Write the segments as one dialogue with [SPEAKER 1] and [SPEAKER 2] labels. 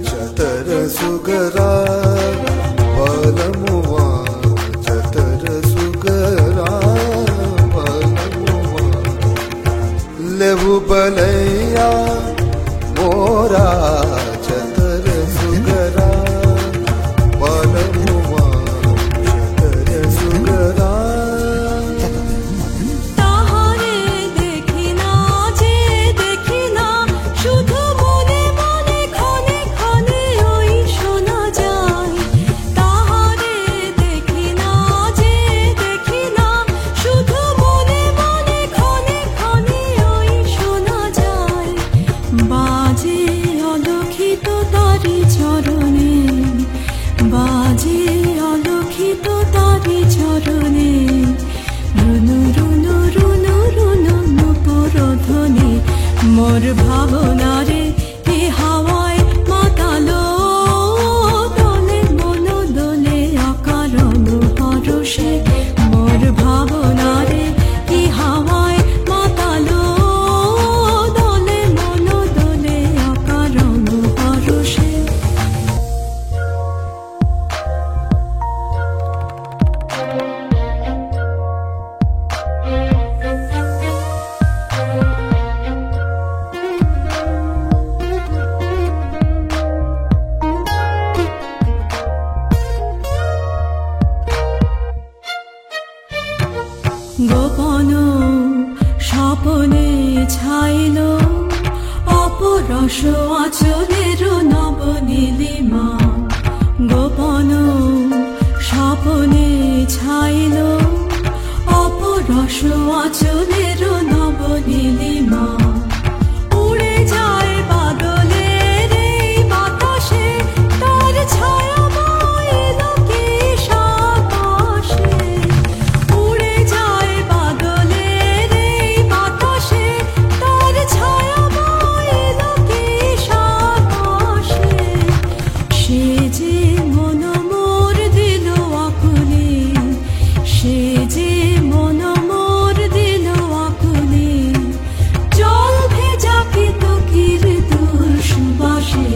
[SPEAKER 1] चतर सुगरा बलमुआ चतर सुगरा बलमुआ लेबू बलैया मोरा चतर सुगरा बलमुआ चतर सुगरा
[SPEAKER 2] বাজে অলক্ষিত তারি চরণে রুনু রুনু রুনু রুনু নুপুরধ্বনি মোর ভাবনারে এ হাওয়ায় মাতালো দোলে মন দোলে অকারণ হরষে মোর ভাবনারে এ হাওয়ায় মাতালো দোলে মন দোলে অকারণ হরষে গোপন স্বপনে ছাইল অপরস আচলের নবনীলিমা গোপন স্বপনে ছাইল অপরস আচলের নবনীলিমা উড়ে যায় বাদলের এই বাতাসে তার ছায়া বইল কি সাবাসে উড়ে যায় বাদলের এই বাতাসে তার ছায়া বইল কি সাবাসে সে যে মন মোর দিল আকুলে সে যে মন মোর দিল আকুলে জল ভেজা পিতকির দূর সুবাসে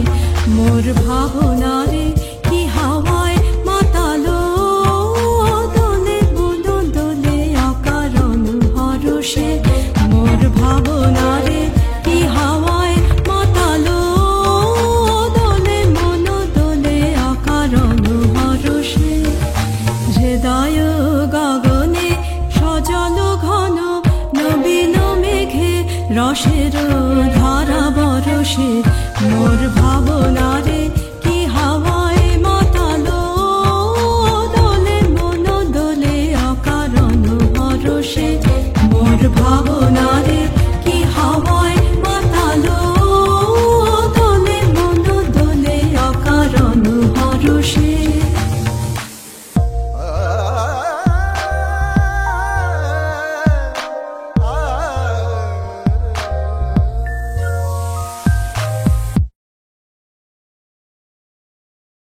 [SPEAKER 2] মোর ভাবনারে কি হাওয়ায় মাতালো দোলে মন দোলে অকারণ হরষে মোর ভাবনারে কি হাওয়ায় মাতালো দোলে মন দোলে অকারণ হরষে হৃদয় গগনে সজল ঘন নবীন মেঘে রসের ধারা বরষে মোর ভাবনারে